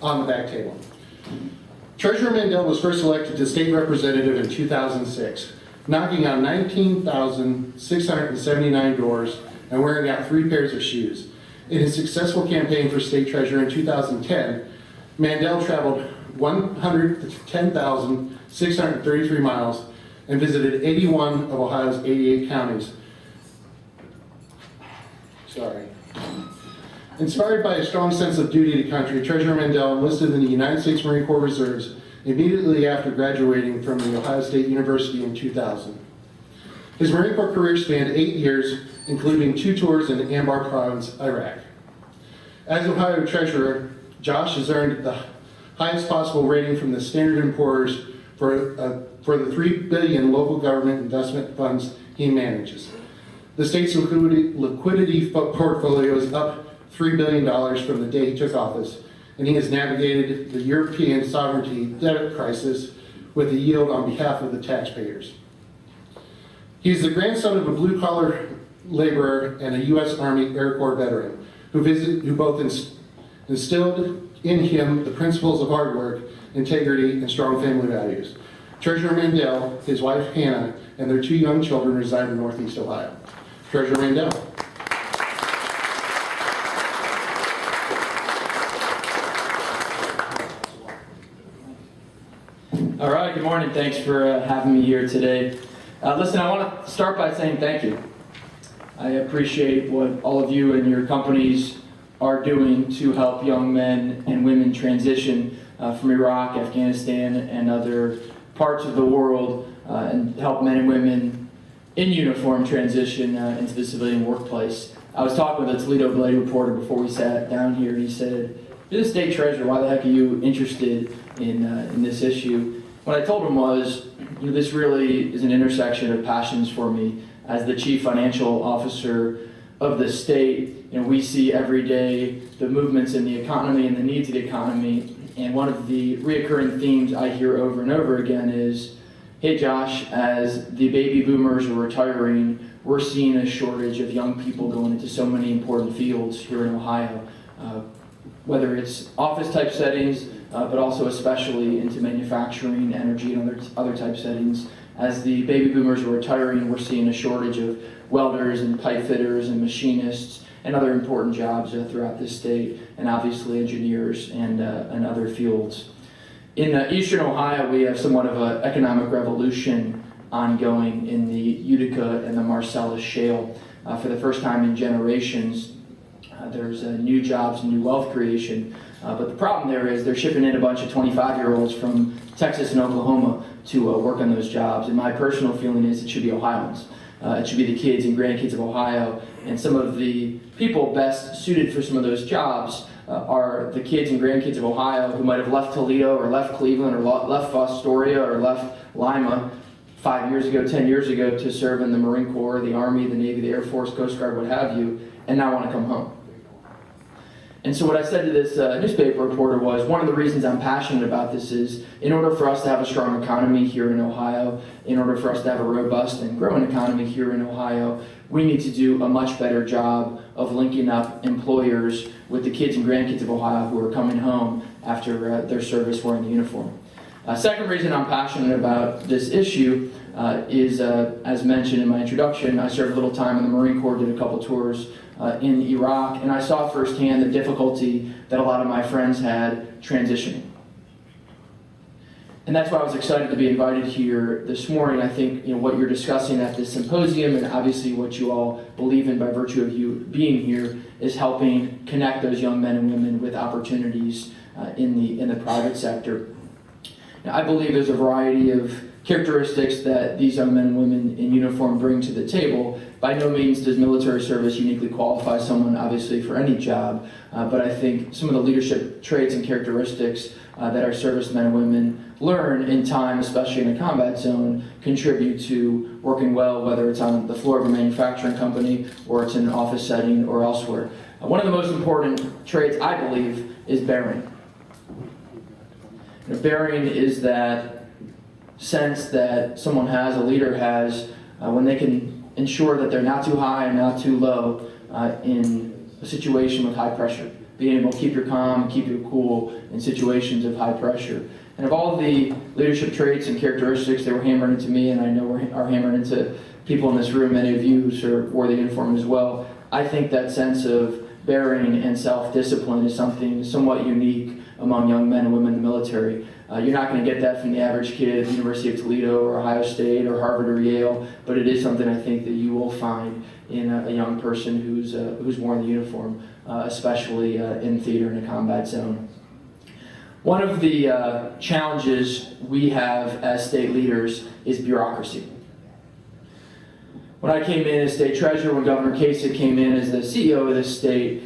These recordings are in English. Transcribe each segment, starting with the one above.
on the back table. Treasurer Mandel was first elected to state representative in 2006, knocking on 19,679 doors and wearing out 3 pairs of shoes. In his successful campaign for state treasurer in 2010, Mandel traveled 110,633 miles and visited 81 of Ohio's 88 counties. Inspired by a strong sense of duty to country, Treasurer Mandel enlisted in the United States Marine Corps Reserves immediately after graduating from The Ohio State University in 2000. His Marine Corps career spanned 8 years, including 2 tours in Anbar Province, Iraq. As Ohio Treasurer, Josh has earned the highest possible rating from the Standard & Poor's for the $3 billion local government investment funds he manages. The state's liquidity portfolio is up $3 billion from the day he took office, and he has navigated the European sovereignty debt crisis with a yield on behalf of the taxpayers. He is the grandson of a blue-collar laborer and a U.S. Army Air Corps veteran who both instilled in him the principles of hard work, integrity, and strong family values. Treasurer Mandel, his wife Hannah, and their 2 young children reside in Northeast Ohio. Treasurer Mandel. All right, good morning. Thanks for having me here today. Listen, I want to start by saying thank you. I appreciate what all of you and your companies are doing to help young men and women transition from Iraq, Afghanistan, and other parts of the world, and help men and women in uniform transition into the civilian workplace. I was talking with a Toledo Blade reporter before we sat down here, and he said, "You're the state treasurer, why the heck are you interested in this issue?" What I told him was, this really is an intersection of passions for me. As the chief financial officer of the state, we see every day the movements in the economy and the needs of the economy, and one of the reoccurring themes I hear over and over again is, hey Josh, as the baby boomers are retiring, we're seeing a shortage of young people going into so many important fields here in Ohio, whether it's office type settings, but also especially into manufacturing, energy, and other type settings. As the baby boomers are retiring, we're seeing a shortage of welders and pipe fitters and machinists and other important jobs throughout this state, and obviously engineers and other fields. In eastern Ohio, we have somewhat of an economic revolution ongoing in the Utica and the Marcellus Shale. For the first time in generations, there's new jobs and new wealth creation. But the problem there is they're shipping in a bunch of 25-year-olds from Texas and Oklahoma to work on those jobs. And my personal feeling is it should be Ohioans. It should be the kids and grandkids of Ohio. And some of the people best suited for some of those jobs are the kids and grandkids of Ohio who might have left Toledo or left Cleveland or left Fostoria or left Lima 5 years ago, 10 years ago to serve in the Marine Corps, the Army, the Navy, the Air Force, Coast Guard, what have you, and now want to come home. And so what I said to this newspaper reporter was, one of the reasons I'm passionate about this is, in order for us to have a strong economy here in Ohio, in order for us to have a robust and growing economy here in Ohio, we need to do a much better job of linking up employers with the kids and grandkids of Ohio who are coming home after their service wearing the uniform. Second reason I'm passionate about this issue is, as mentioned in my introduction, I served a little time in the Marine Corps, did a couple tours in Iraq, and I saw firsthand the difficulty that a lot of my friends had transitioning. And that's why I was excited to be invited here this morning. I think what you're discussing at this symposium, and obviously what you all believe in by virtue of you being here, is helping connect those young men and women with opportunities in the private sector. Now, I believe there's a variety of characteristics that these young men and women in uniform bring to the table. By no means does military service uniquely qualify someone, obviously, for any job, but I think some of the leadership traits and characteristics that our servicemen and women learn in time, especially in a combat zone, contribute to working well, whether it's on the floor of a manufacturing company or it's in an office setting or elsewhere. One of the most important traits, I believe, is bearing. Bearing is that sense that someone has, a leader has, when they can ensure that they're not too high and not too low in a situation with high pressure. being able to keep your calm and keep you cool in situations of high pressure. And of all the leadership traits and characteristics that were hammered into me, and I know are hammered into people in this room, many of you who wore the uniform as well, I think that sense of bearing and self-discipline is something somewhat unique among young men and women in the military. You're not going to get that from the average kid at the University of Toledo or Ohio State or Harvard or Yale, but it is something I think that you will find in a young person who's worn the uniform, especially in theater in a combat zone. One of the challenges we have as state leaders is bureaucracy. When I came in as state treasurer, when Governor Kasich came in as the CEO of this state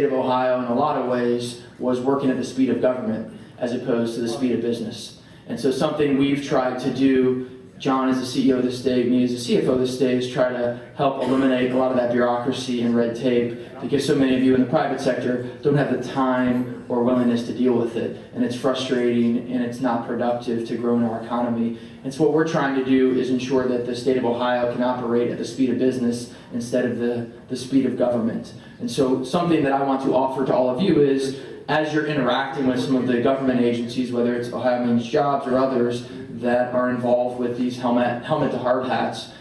of Ohio in a lot of ways was working at the speed of government as opposed to the speed of business. And so something we've tried to do, John as the CEO of the state, me as the CFO of the state, is try to help eliminate a lot of that bureaucracy and red tape, because so many of you in the private sector don't have the time or willingness to deal with it. And it's frustrating and it's not productive to grow in our economy. And so what we're trying to do is ensure that the state of Ohio can operate at the speed of business instead of the speed of government. And so something that I want to offer to all of you is, as you're interacting with some of the government agencies, whether it's Ohio Means Jobs or others that are involved with these helmet to hard hats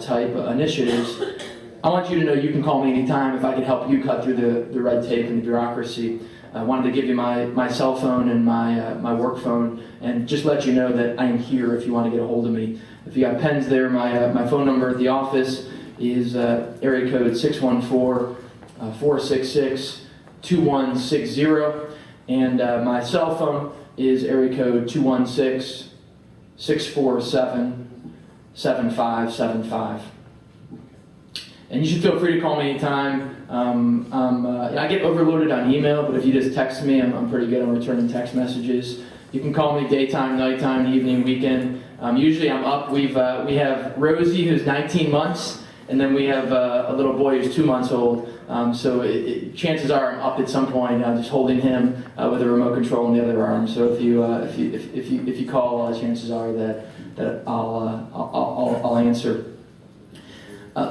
type initiatives, I want you to know you can call me anytime if I can help you cut through the red tape and the bureaucracy. I wanted to give you my cell phone and my work phone and just let you know that I am here if you want to get a hold of me. If you got pens there, my phone number at the office is area code 614-466-2160, and my cell phone is area code 216-647-7575. And you should feel free to call me anytime. I get overloaded on email, but if you just text me, I'm pretty good on returning text messages. You can call me daytime, nighttime, evening, weekend. Usually I'm up. We have Rosie, who's 19 months, and then we have a little boy who's 2 months old. So chances are I'm up at some point, just holding him with a remote control in the other arm. So if you call, chances are that I'll answer.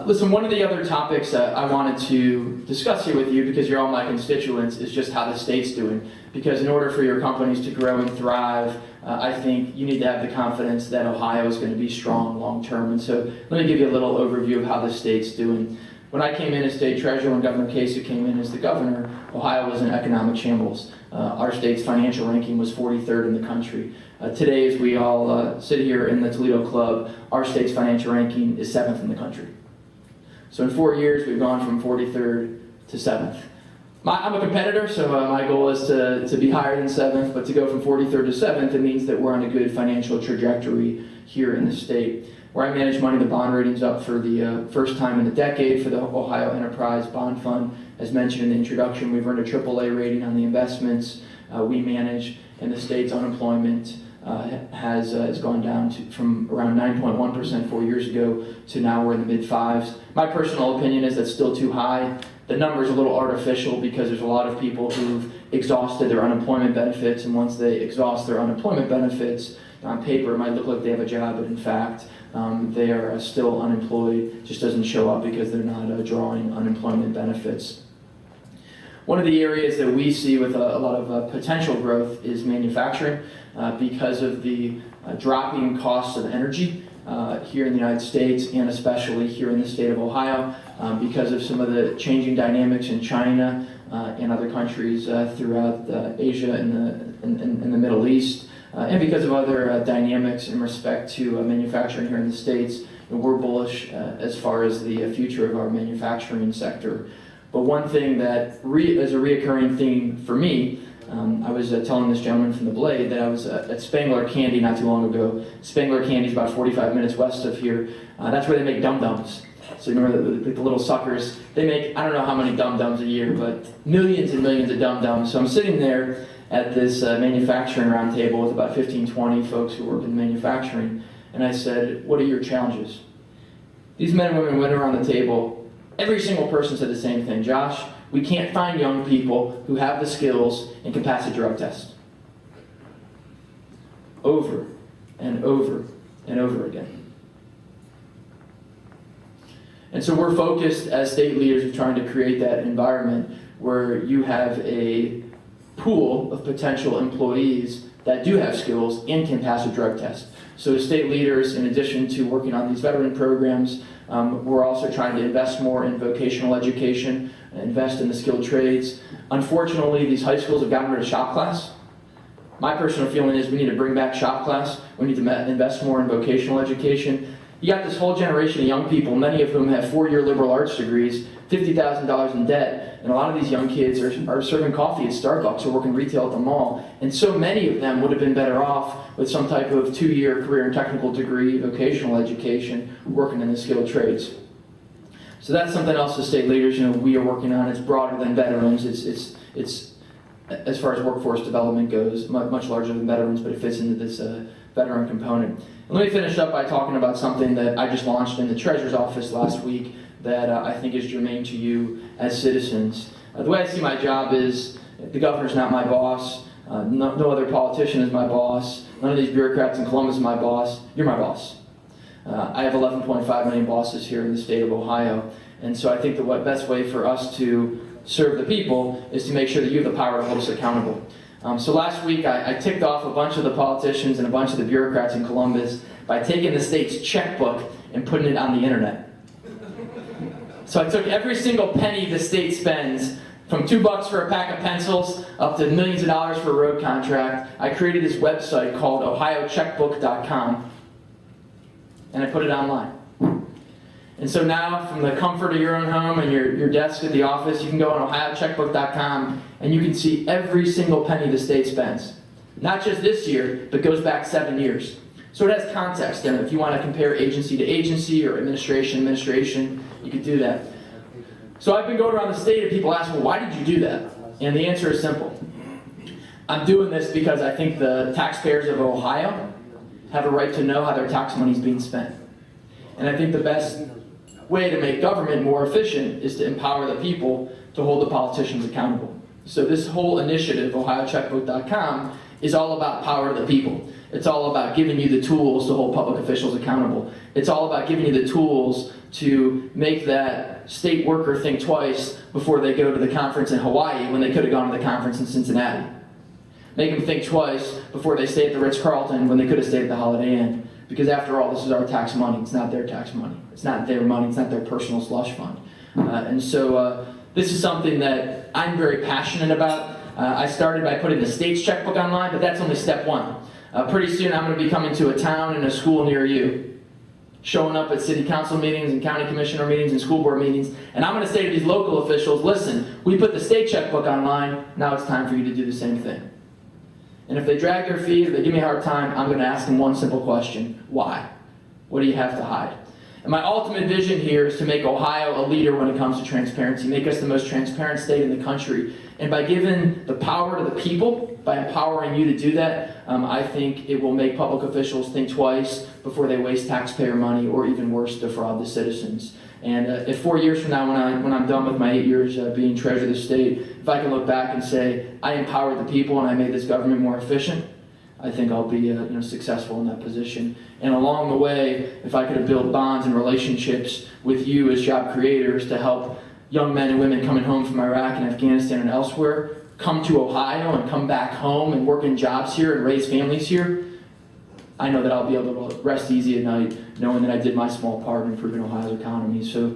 Listen, one of the other topics I wanted to discuss here with you, because you're all my constituents, is just how the state's doing. Because in order for your companies to grow and thrive, I think you need to have the confidence that Ohio is going to be strong long term. And so let me give you a little overview of how the state's doing. When I came in as state treasurer, when Governor Kasich came in as the governor, Ohio was in economic shambles. Our state's financial ranking was 43rd in the country. Today, as we all sit here in the Toledo Club, our state's financial ranking is 7th in the country. So in 4 years, we've gone from 43rd to 7th. I'm a competitor, so my goal is to be higher than 7th, but to go from 43rd to 7th, it means that we're on a good financial trajectory here in the state. Where I manage money, the bond rating's up for the first time in a decade for the Ohio Enterprise Bond Fund. As mentioned in the introduction, we've earned a AAA rating on the investments we manage, and the state's unemployment has gone down from around 9.1% 4 years ago to now we're in the mid-5s. My personal opinion is that's still too high. The number's a little artificial because there's a lot of people who've exhausted their unemployment benefits, and once they exhaust their unemployment benefits, on paper it might look like they have a job, but in fact they are still unemployed. It just doesn't show up because they're not drawing unemployment benefits. One of the areas that we see with a lot of potential growth is manufacturing because of the dropping costs of energy here in the United States, and especially here in the state of Ohio, because of some of the changing dynamics in China and other countries throughout Asia and the Middle East, and because of other dynamics in respect to manufacturing here in the States. And we're bullish as far as the future of our manufacturing sector. But one thing that is a reoccurring theme for me, I was telling this gentleman from the Blade that I was at Spangler Candy not too long ago. Spangler Candy is about 45 minutes west of here. That's where they make dum-dums. So you remember the little suckers? They make, I don't know how many dum-dums a year, but millions and millions of dum-dums. So I'm sitting there at this manufacturing roundtable with about 15, 20 folks who work in manufacturing, and I said, what are your challenges? These men and women went around the table. Every single person said the same thing. Josh, we can't find young people who have the skills and can pass a drug test. Over and over and over again. And so we're focused as state leaders of trying to create that environment where you have a pool of potential employees that do have skills and can pass a drug test. So as state leaders, in addition to working on these veteran programs, we're also trying to invest more in vocational education, invest in the skilled trades. Unfortunately, these high schools have gotten rid of shop class. My personal feeling is we need to bring back shop class. We need to invest more in vocational education. You got this whole generation of young people, many of whom have four-year liberal arts degrees, $50,000 in debt, and a lot of these young kids are serving coffee at Starbucks or working retail at the mall. And so many of them would have been better off with some type of 2-year career and technical degree, vocational education, working in the skilled trades. So that's something else as state leaders, we are working on. It's broader than veterans. It's as far as workforce development goes, much larger than veterans, but it fits into this veteran component. And let me finish up by talking about something that I just launched in the Treasurer's office last week that I think is germane to you as citizens. The way I see my job is the governor's not my boss, no other politician is my boss, none of these bureaucrats in Columbus is my boss, you're my boss. I have 11.5 million bosses here in the state of Ohio, and so I think the best way for us to serve the people is to make sure that you have the power to hold us accountable. So last week I ticked off a bunch of the politicians and a bunch of the bureaucrats in Columbus by taking the state's checkbook and putting it on the internet. So I took every single penny the state spends, from $2 for a pack of pencils up to millions of dollars for a road contract. I created this website called ohiocheckbook.com, and I put it online. And so now, from the comfort of your own home and your desk at the office, you can go on ohiocheckbook.com and you can see every single penny the state spends. Not just this year, but goes back 7 years. So it has context in it. If you want to compare agency to agency or administration to administration, you could do that. So I've been going around the state and people ask, well, why did you do that? And the answer is simple. I'm doing this because I think the taxpayers of Ohio have a right to know how their tax money is being spent. And I think the best way to make government more efficient is to empower the people to hold the politicians accountable. So this whole initiative, ohiocheckbook.com, is all about power to the people. It's all about giving you the tools to hold public officials accountable. It's all about giving you the tools to make that state worker think twice before they go to the conference in Hawaii when they could have gone to the conference in Cincinnati. Make them think twice before they stay at the Ritz-Carlton when they could have stayed at the Holiday Inn. Because after all, this is our tax money. It's not their tax money. It's not their money. It's not their personal slush fund. And so this is something that I'm very passionate about. I started by putting the state's checkbook online, but that's only step one. Pretty soon I'm going to be coming to a town and a school near you, showing up at city council meetings and county commissioner meetings and school board meetings, and I'm going to say to these local officials, listen, we put the state checkbook online, now it's time for you to do the same thing. And if they drag their feet, if they give me a hard time, I'm going to ask them one simple question. Why? What do you have to hide? And my ultimate vision here is to make Ohio a leader when it comes to transparency, make us the most transparent state in the country. And by giving the power to the people, by empowering you to do that, I think it will make public officials think twice before they waste taxpayer money or even worse, defraud the citizens. And if 4 years from now, when I'm done with my 8 years being treasurer of the state, if I can look back and say, I empowered the people and I made this government more efficient, I think I'll be successful in that position. And along the way, if I could have built bonds and relationships with you as job creators to help young men and women coming home from Iraq and Afghanistan and elsewhere come to Ohio and come back home and work in jobs here and raise families here, I know that I'll be able to rest easy at night knowing that I did my small part in improving Ohio's economy. So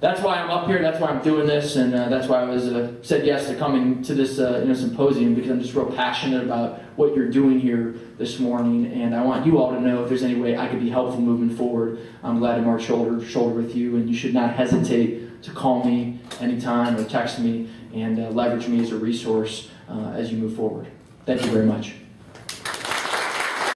that's why I'm up here, that's why I'm doing this, and that's why I was said yes to coming to this symposium, because I'm just real passionate about what you're doing here this morning, and I want you all to know if there's any way I could be helpful moving forward. I'm glad to march shoulder to shoulder with you, and you should not hesitate to call me anytime or text me and leverage me as a resource as you move forward. Thank you very much.